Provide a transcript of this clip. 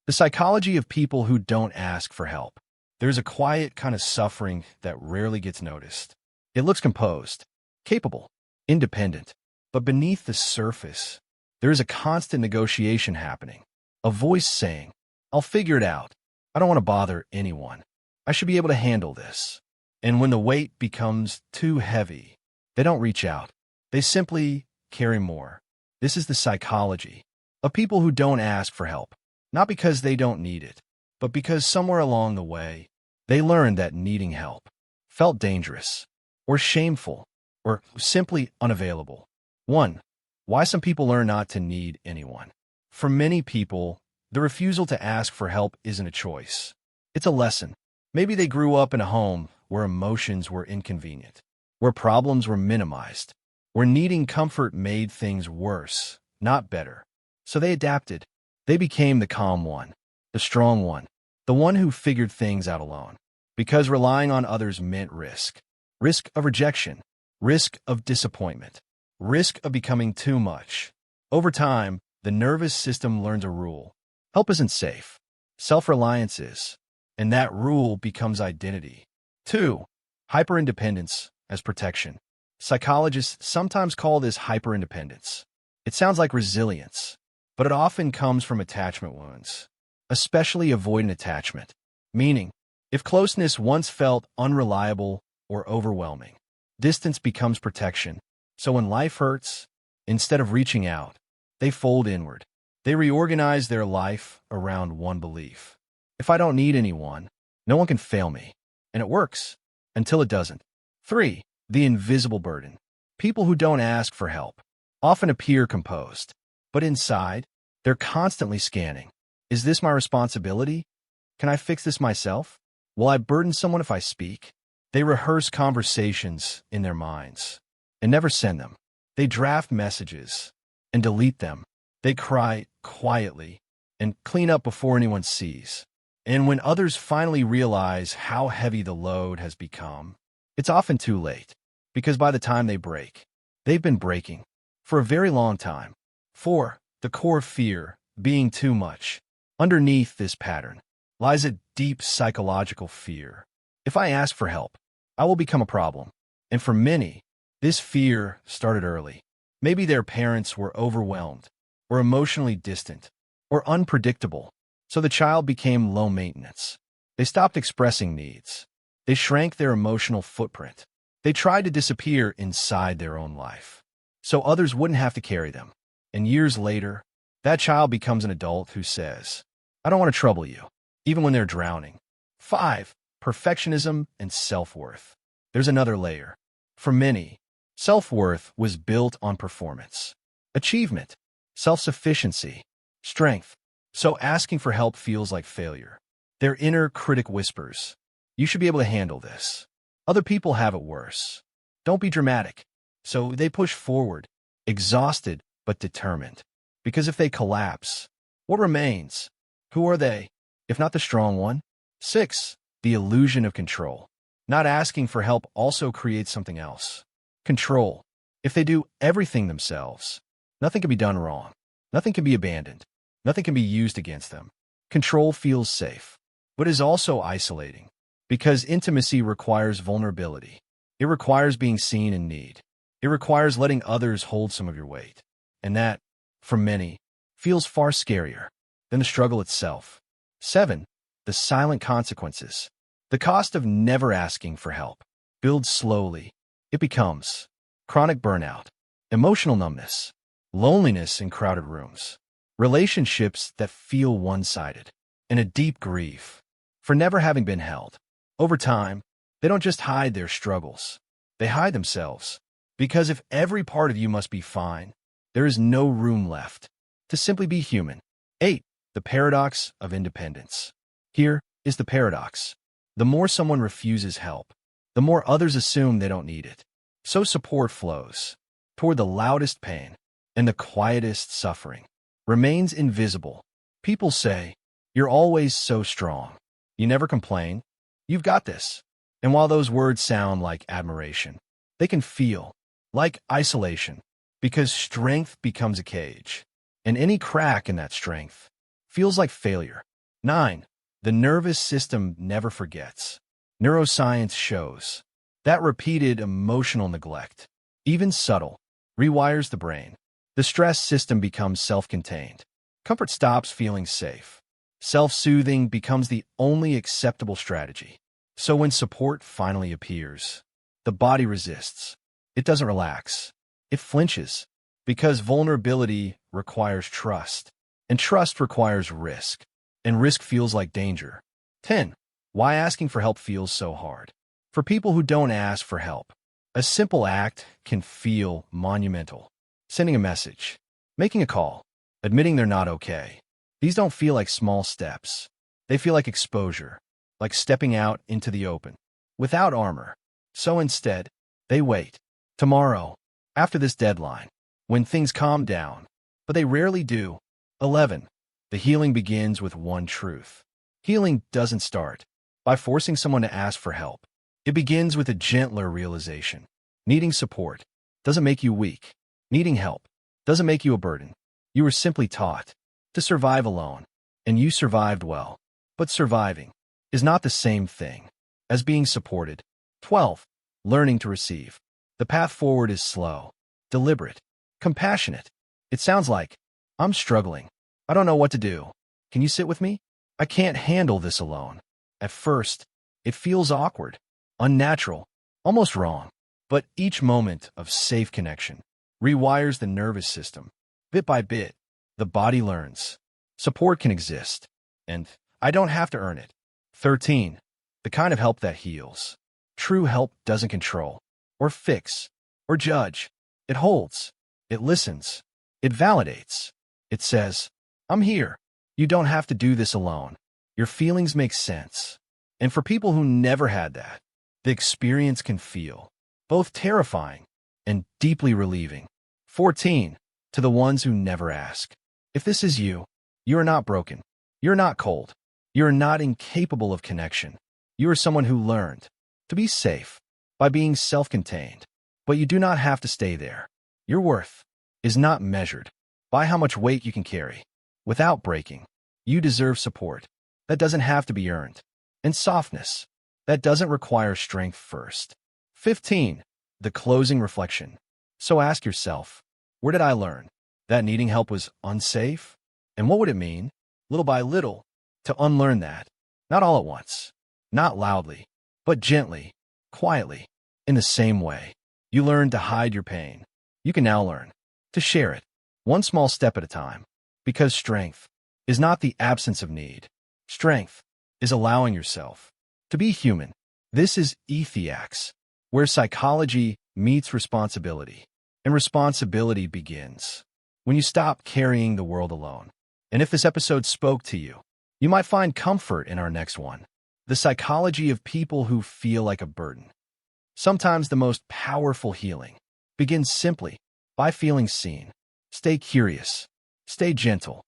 The psychology of people who don't ask for help. There's a quiet kind of suffering that rarely gets noticed. It looks composed, capable, independent, but beneath the surface, there is a constant negotiation happening. A voice saying, "I'll figure it out. I don't want to bother anyone. I should be able to handle this." And when the weight becomes too heavy, they don't reach out. They simply carry more. This is the psychology of people who don't ask for help, not because they don't need it, but because somewhere along the way, they learned that needing help felt dangerous, or shameful, or simply unavailable. 1. Why some people learn not to need anyone. For many people, the refusal to ask for help isn't a choice. It's a lesson. Maybe they grew up in a home where emotions were inconvenient, where problems were minimized, where needing comfort made things worse, not better. So they adapted. They became the calm one, the strong one, the one who figured things out alone. Because relying on others meant risk. Risk of rejection, risk of disappointment, risk of becoming too much. Over time, the nervous system learns a rule. Help isn't safe. Self-reliance is. And that rule becomes identity. 2. Hyperindependence as protection. Psychologists sometimes call this hyperindependence. It sounds like resilience, but it often comes from attachment wounds, especially avoidant attachment, meaning if closeness once felt unreliable or overwhelming, distance becomes protection. So when life hurts, instead of reaching out, they fold inward. They reorganize their life around one belief. If I don't need anyone, no one can fail me. And it works until it doesn't. 3. The invisible burden. People who don't ask for help often appear composed, but inside, they're constantly scanning. Is this my responsibility? Can I fix this myself? Will I burden someone if I speak? They rehearse conversations in their minds and never send them. They draft messages and delete them. They cry quietly and clean up before anyone sees. And when others finally realize how heavy the load has become, it's often too late, because by the time they break, they've been breaking for a very long time. 4. The core fear, being too much. Underneath this pattern lies a deep psychological fear. If I ask for help, I will become a problem. And for many, this fear started early. Maybe their parents were overwhelmed, or emotionally distant, or unpredictable. So the child became low maintenance. They stopped expressing needs. They shrank their emotional footprint. They tried to disappear inside their own life, so others wouldn't have to carry them. And years later, that child becomes an adult who says, "I don't want to trouble you," even when they're drowning. 5. Perfectionism and self-worth. There's another layer. For many, self-worth was built on performance, achievement, self-sufficiency, strength. So asking for help feels like failure. Their inner critic whispers, "You should be able to handle this. Other people have it worse. Don't be dramatic." So they push forward, exhausted but determined. Because if they collapse, what remains? Who are they, if not the strong one? 6. The illusion of control. Not asking for help also creates something else. Control. If they do everything themselves, nothing can be done wrong. Nothing can be abandoned. Nothing can be used against them. Control feels safe, but is also isolating, because intimacy requires vulnerability. It requires being seen in need. It requires letting others hold some of your weight. And that, for many, feels far scarier than the struggle itself. 7. The silent consequences. The cost of never asking for help builds slowly. It becomes chronic burnout, emotional numbness, loneliness in crowded rooms, relationships that feel one-sided, and a deep grief for never having been held. Over time, they don't just hide their struggles. They hide themselves. Because if every part of you must be fine, there is no room left to simply be human. 8. The paradox of independence. Here is the paradox. The more someone refuses help, the more others assume they don't need it. So support flows toward the loudest pain, and the quietest suffering remains invisible. People say, "You're always so strong. You never complain. You've got this." And while those words sound like admiration, they can feel like isolation, because strength becomes a cage, and any crack in that strength feels like failure. 9. The nervous system never forgets. Neuroscience shows that repeated emotional neglect, even subtle, rewires the brain. The stress system becomes self-contained. Comfort stops feeling safe. Self-soothing becomes the only acceptable strategy. So when support finally appears, the body resists. It doesn't relax. It flinches because vulnerability requires trust, and trust requires risk, and risk feels like danger. 10. Why asking for help feels so hard. For people who don't ask for help, a simple act can feel monumental. Sending a message, making a call, admitting they're not okay. These don't feel like small steps. They feel like exposure, like stepping out into the open, without armor. So instead, they wait. Tomorrow, after this deadline, when things calm down. But they rarely do. 11. The healing begins with one truth. Healing doesn't start by forcing someone to ask for help. It begins with a gentler realization. Needing support doesn't make you weak. Needing help doesn't make you a burden. You were simply taught to survive alone, and you survived well. But surviving is not the same thing as being supported. 12. Learning to receive. The path forward is slow, deliberate, compassionate. It sounds like, I'm struggling. I don't know what to do. Can you sit with me? I can't handle this alone. At first, it feels awkward, unnatural, almost wrong. But each moment of safe connection rewires the nervous system. Bit by bit, the body learns. Support can exist, and I don't have to earn it. 13. The kind of help that heals. True help doesn't control, or fix, or judge. It holds. It listens. It validates. It says, I'm here. You don't have to do this alone. Your feelings make sense. And for people who never had that, the experience can feel both terrifying and deeply relieving. 14. To the ones who never ask. If this is you, you are not broken. You're not cold. You are not incapable of connection. You are someone who learned to be safe by being self-contained. But you do not have to stay there. Your worth is not measured by how much weight you can carry without breaking. You deserve support that doesn't have to be earned, and softness that doesn't require strength first. 15. The closing reflection. So ask yourself, where did I learn that needing help was unsafe? And what would it mean, little by little, to unlearn that? Not all at once, not loudly, but gently, quietly. In the same way you learned to hide your pain, you can now learn to share it, one small step at a time. Because strength is not the absence of need. Strength is allowing yourself to be human. This is ETHIAX, where psychology meets responsibility, and responsibility begins when you stop carrying the world alone. And if this episode spoke to you, you might find comfort in our next one. The psychology of people who feel like a burden. Sometimes the most powerful healing begins simply by feeling seen. Stay curious. Stay gentle.